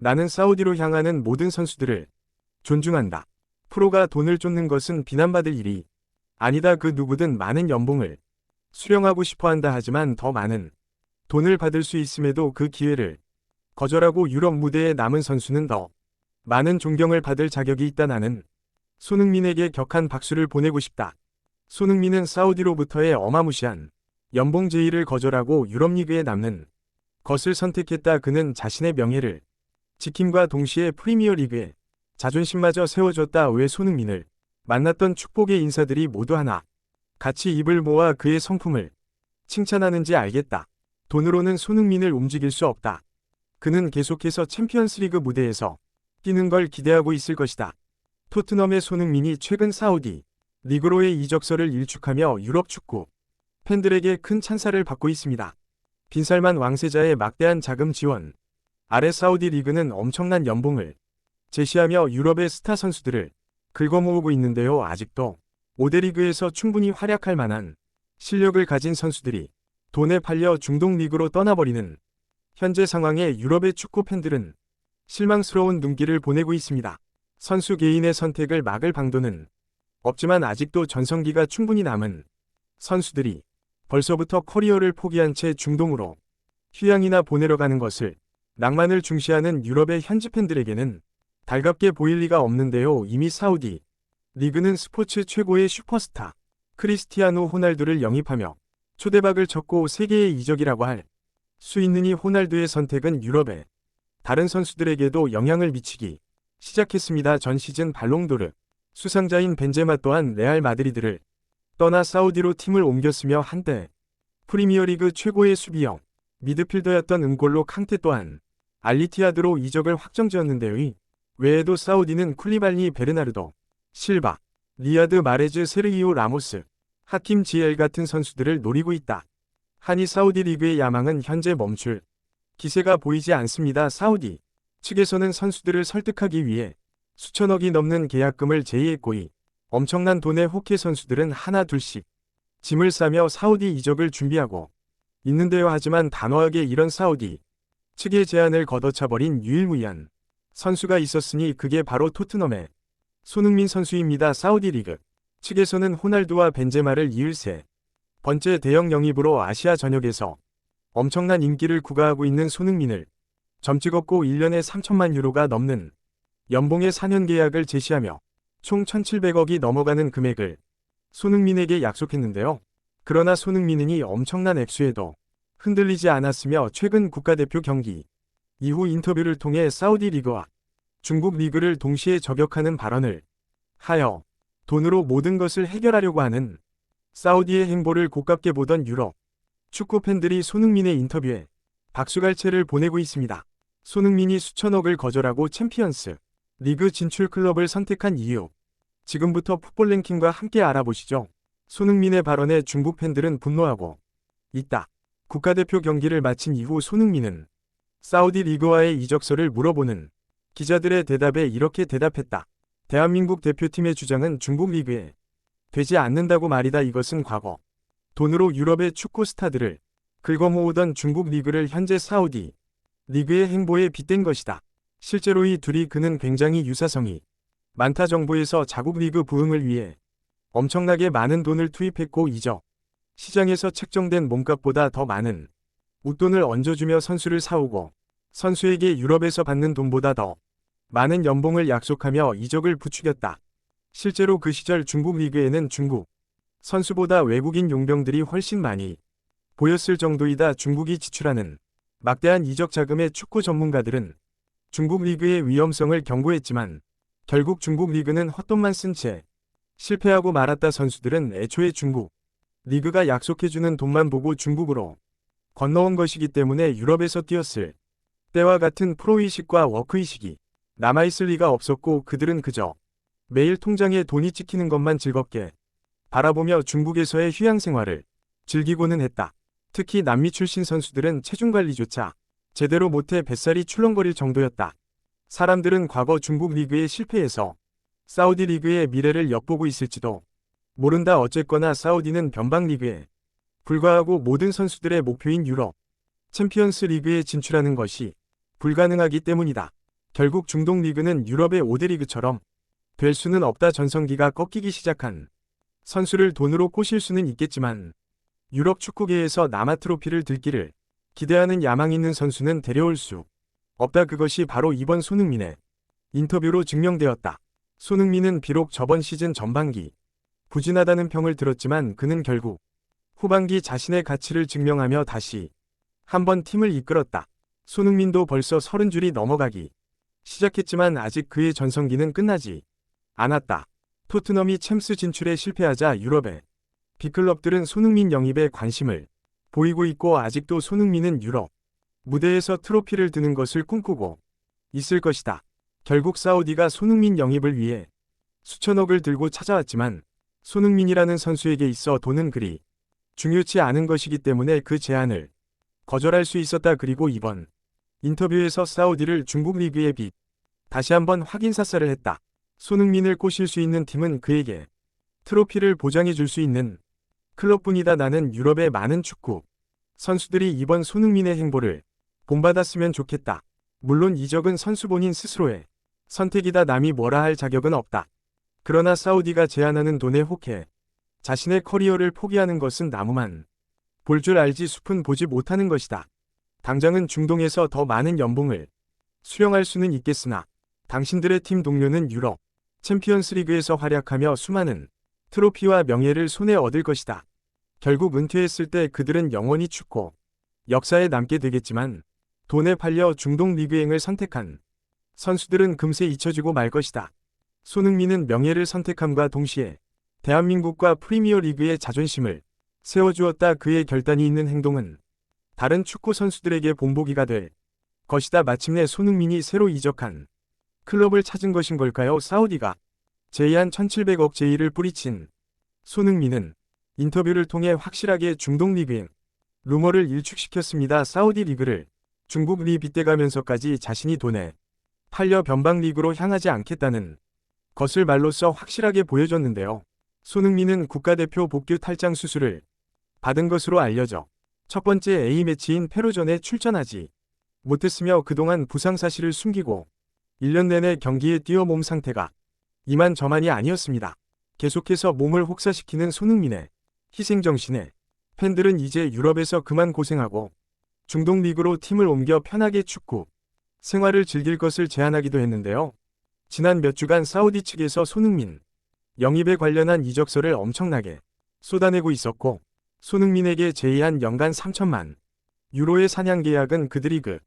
나는 사우디로 향하는 모든 선수들을 존중한다. 프로가 돈을 쫓는 것은 비난받을 일이 아니다. 그 누구든 많은 연봉을 수령하고 싶어 한다. 하지만 더 많은 돈을 받을 수 있음에도 그 기회를 거절하고 유럽 무대에 남은 선수는 더 많은 존경을 받을 자격이 있다. 나는 손흥민에게 격한 박수를 보내고 싶다. 손흥민은 사우디로부터의 어마무시한 연봉 제의를 거절하고 유럽 리그에 남는 것을 선택했다. 그는 자신의 명예를 지킴과 동시에 프리미어 리그에 자존심마저 세워줬다. 왜 손흥민을 만났던 축복의 인사들이 모두 하나 같이 입을 모아 그의 성품을 칭찬하는지 알겠다. 돈으로는 손흥민을 움직일 수 없다. 그는 계속해서 챔피언스리그 무대에서 뛰는 걸 기대하고 있을 것이다. 토트넘의 손흥민이 최근 사우디 리그로의 이적설을 일축하며 유럽 축구 팬들에게 큰 찬사를 받고 있습니다. 빈살만 왕세자의 막대한 자금 지원 아래 사우디 리그는 엄청난 연봉을 제시하며 유럽의 스타 선수들을 긁어모으고 있는데요. 아직도 5대 리그에서 충분히 활약할 만한 실력을 가진 선수들이 돈에 팔려 중동 리그로 떠나버리는 현재 상황에 유럽의 축구 팬들은 실망스러운 눈길을 보내고 있습니다. 선수 개인의 선택을 막을 방도는 없지만 아직도 전성기가 충분히 남은 선수들이 벌써부터 커리어를 포기한 채 중동으로 휴양이나 보내러 가는 것을 낭만을 중시하는 유럽의 현지 팬들에게는 달갑게 보일 리가 없는데요. 이미 사우디 리그는 스포츠 최고의 슈퍼스타 크리스티아노 호날두를 영입하며 초대박을 쳤고 세계의 이적이라고 할 수 있는 이 호날두의 선택은 유럽의 다른 선수들에게도 영향을 미치기 시작했습니다. 전 시즌 발롱도르 수상자인 벤제마 또한 레알 마드리드를 떠나 사우디로 팀을 옮겼으며 한때 프리미어리그 최고의 수비형 미드필더였던 은골로 캉테 또한 알리티아드로 이적을 확정지었는데요. 이 외에도 사우디는 쿨리발리, 베르나르도 실바, 리아드 마레즈, 세르기오 라모스, 하킴 지엘 같은 선수들을 노리고 있다. 하니 사우디 리그의 야망은 현재 멈출 기세가 보이지 않습니다. 사우디 측에서는 선수들을 설득하기 위해 수천억이 넘는 계약금을 제의했고 이 엄청난 돈의 호케 선수들은 하나 둘씩 짐을 싸며 사우디 이적을 준비하고 있는데요. 하지만 단호하게 이런 사우디 측의 제안을 걷어차버린 유일무이한 선수가 있었으니 그게 바로 토트넘의 손흥민 선수입니다. 사우디 리그 측에서는 호날두와 벤제마를 이을 세 번째 대형 영입으로 아시아 전역에서 엄청난 인기를 구가하고 있는 손흥민을 점찍었고 1년에 3천만 유로가 넘는 연봉의 4년 계약을 제시하며 총 1,700억이 넘어가는 금액을 손흥민에게 약속했는데요. 그러나 손흥민은 이 엄청난 액수에도 흔들리지 않았으며 최근 국가대표 경기 이후 인터뷰를 통해 사우디 리그와 중국 리그를 동시에 저격하는 발언을 하여 돈으로 모든 것을 해결하려고 하는 사우디의 행보를 고깝게 보던 유럽 축구 팬들이 손흥민의 인터뷰에 박수갈채를 보내고 있습니다. 손흥민이 수천억을 거절하고 챔피언스 리그 진출 클럽을 선택한 이유 지금부터 풋볼 랭킹과 함께 알아보시죠. 손흥민의 발언에 중국 팬들은 분노하고 있다. 국가대표 경기를 마친 이후 손흥민은 사우디 리그와의 이적설을 물어보는 기자들의 대답에 이렇게 대답했다. 대한민국 대표팀의 주장은 중국 리그에 되지 않는다고 말이다. 이것은 과거 돈으로 유럽의 축구 스타들을 긁어모으던 중국 리그를 현재 사우디 리그의 행보에 빗댄 것이다. 실제로 이 둘이 그는 굉장히 유사성이 많다. 정부에서 자국 리그 부흥을 위해 엄청나게 많은 돈을 투입했고 이적 시장에서 책정된 몸값보다 더 많은 웃돈을 얹어주며 선수를 사오고 선수에게 유럽에서 받는 돈보다 더 많은 연봉을 약속하며 이적을 부추겼다. 실제로 그 시절 중국 리그에는 중국 선수보다 외국인 용병들이 훨씬 많이 보였을 정도이다. 중국이 지출하는 막대한 이적 자금의 축구 전문가들은 중국 리그의 위험성을 경고했지만 결국 중국 리그는 헛돈만 쓴 채 실패하고 말았다. 선수들은 애초에 중국 리그가 약속해주는 돈만 보고 중국으로 건너온 것이기 때문에 유럽에서 뛰었을 때와 같은 프로의식과 워크의식이 남아있을 리가 없었고 그들은 그저 매일 통장에 돈이 찍히는 것만 즐겁게 바라보며 중국에서의 휴양 생활을 즐기고는 했다. 특히 남미 출신 선수들은 체중 관리조차 제대로 못해 뱃살이 출렁거릴 정도였다. 사람들은 과거 중국 리그의 실패에서 사우디 리그의 미래를 엿보고 있을지도 모른다. 어쨌거나 사우디는 변방 리그에 불과하고 모든 선수들의 목표인 유럽 챔피언스 리그에 진출하는 것이 불가능하기 때문이다. 결국 중동 리그는 유럽의 5대 리그처럼 될 수는 없다. 전성기가 꺾이기 시작한 선수를 돈으로 꼬실 수는 있겠지만 유럽 축구계에서 남아 트로피를 들기를 기대하는 야망 있는 선수는 데려올 수 없다. 그것이 바로 이번 손흥민의 인터뷰로 증명되었다. 손흥민은 비록 저번 시즌 전반기 부진하다는 평을 들었지만 그는 결국 후반기 자신의 가치를 증명하며 다시 한번 팀을 이끌었다. 손흥민도 벌써 30줄이 넘어가기 시작했지만 아직 그의 전성기는 끝나지 않았다. 토트넘이 챔스 진출에 실패하자 유럽의 빅클럽들은 손흥민 영입에 관심을 보이고 있고 아직도 손흥민은 유럽 무대에서 트로피를 드는 것을 꿈꾸고 있을 것이다. 결국 사우디가 손흥민 영입을 위해 수천억을 들고 찾아왔지만 손흥민이라는 선수에게 있어 돈은 그리 중요치 않은 것이기 때문에 그 제안을 거절할 수 있었다. 그리고 이번 인터뷰에서 사우디를 중국 리그에 다시 한번 확인 삿살을 했다. 손흥민을 꼬실 수 있는 팀은 그에게 트로피를 보장해 줄 수 있는 클럽뿐이다. 나는 유럽의 많은 축구 선수들이 이번 손흥민의 행보를 본받았으면 좋겠다. 물론 이적은 선수 본인 스스로의 선택이다. 남이 뭐라 할 자격은 없다. 그러나 사우디가 제안하는 돈에 혹해 자신의 커리어를 포기하는 것은 나무만 볼 줄 알지 숲은 보지 못하는 것이다. 당장은 중동에서 더 많은 연봉을 수령할 수는 있겠으나 당신들의 팀 동료는 유럽 챔피언스리그에서 활약하며 수많은 트로피와 명예를 손에 얻을 것이다. 결국 은퇴했을 때 그들은 영원히 축구 역사에 남게 되겠지만 돈에 팔려 중동 리그행을 선택한 선수들은 금세 잊혀지고 말 것이다. 손흥민은 명예를 선택함과 동시에 대한민국과 프리미어리그의 자존심을 세워주었다. 그의 결단이 있는 행동은 다른 축구 선수들에게 본보기가 될 것이다. 마침내 손흥민이 새로 이적한 클럽을 찾은 것인 걸까요? 사우디가 제의한 1700억 제의를 뿌리친 손흥민은 인터뷰를 통해 확실하게 중동 리그행 루머를 일축시켰습니다. 사우디 리그를 중국 리 빗대가면서까지 자신이 돈에 팔려 변방 리그로 향하지 않겠다는 것을 말로써 확실하게 보여줬는데요. 손흥민은 국가대표 복귀 탈장 수술을 받은 것으로 알려져 첫 번째 A매치인 페루전에 출전하지 못했으며 그동안 부상 사실을 숨기고 1년 내내 경기에 뛰어 몸 상태가 이만저만이 아니었습니다. 계속해서 몸을 혹사시키는 손흥민의 희생정신에 팬들은 이제 유럽에서 그만 고생하고 중동 리그로 팀을 옮겨 편하게 축구 생활을 즐길 것을 제안하기도 했는데요. 지난 몇 주간 사우디 측에서 손흥민 영입에 관련한 이적서를 엄청나게 쏟아내고 있었고 손흥민에게 제의한 연간 3천만 유로의 사냥 계약은 그들이 그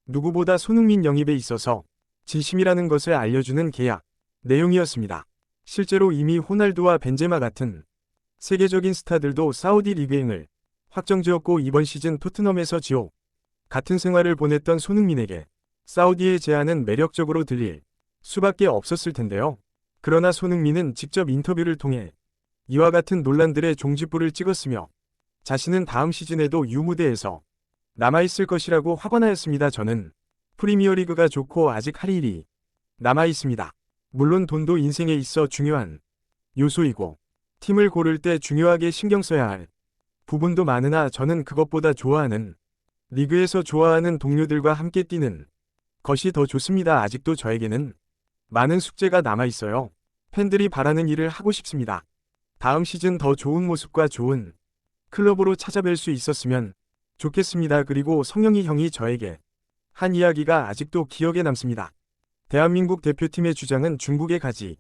누구보다 손흥민 영입에 있어서 진심이라는 것을 알려주는 계약 내용이었습니다. 실제로 이미 호날두와 벤제마 같은 세계적인 스타들도 사우디 리그행을 확정지었고 이번 시즌 토트넘에서 지옥 같은 생활을 보냈던 손흥민에게 사우디의 제안은 매력적으로 들릴 수밖에 없었을 텐데요. 그러나 손흥민은 직접 인터뷰를 통해 이와 같은 논란들의 종지부를 찍었으며 자신은 다음 시즌에도 유무대에서 남아있을 것이라고 확언하였습니다. 저는 프리미어리그가 좋고 아직 할 일이 남아있습니다. 물론 돈도 인생에 있어 중요한 요소이고 팀을 고를 때 중요하게 신경 써야 할 부분도 많으나 저는 그것보다 좋아하는 리그에서 좋아하는 동료들과 함께 뛰는 것이 더 좋습니다. 아직도 저에게는 많은 숙제가 남아있어요. 팬들이 바라는 일을 하고 싶습니다. 다음 시즌 더 좋은 모습과 좋은 클럽으로 찾아뵐 수 있었으면 좋겠습니다. 그리고 성영이 형이 저에게 한 이야기가 아직도 기억에 남습니다. 대한민국 대표팀의 주장은 중국에 가지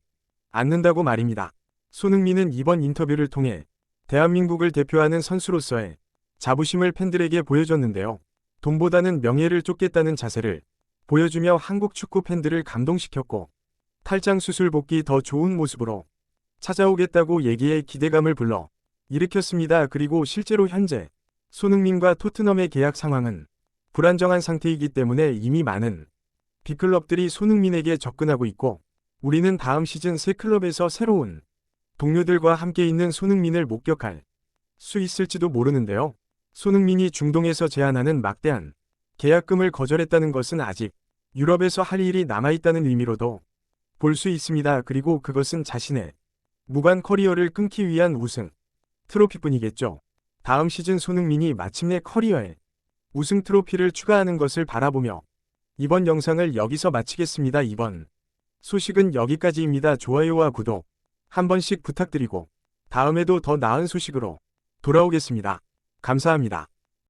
않는다고 말입니다. 손흥민은 이번 인터뷰를 통해 대한민국을 대표하는 선수로서의 자부심을 팬들에게 보여줬는데요. 돈보다는 명예를 쫓겠다는 자세를 보여주며 한국 축구 팬들을 감동시켰고 탈장 수술 복귀 더 좋은 모습으로 찾아오겠다고 얘기해 기대감을 불러 일으켰습니다. 그리고 실제로 현재 손흥민과 토트넘의 계약 상황은 불안정한 상태이기 때문에 이미 많은 빅클럽들이 손흥민에게 접근하고 있고 우리는 다음 시즌 새 클럽에서 새로운 동료들과 함께 있는 손흥민을 목격할 수 있을지도 모르는데요. 손흥민이 중동에서 제안하는 막대한 계약금을 거절했다는 것은 아직 유럽에서 할 일이 남아있다는 의미로도 볼 수 있습니다. 그리고 그것은 자신의 무관 커리어를 끊기 위한 우승 트로피뿐이겠죠. 다음 시즌 손흥민이 마침내 커리어에 우승 트로피를 추가하는 것을 바라보며 이번 영상을 여기서 마치겠습니다. 이번 소식은 여기까지입니다. 좋아요와 구독 한 번씩 부탁드리고 다음에도 더 나은 소식으로 돌아오겠습니다. 감사합니다.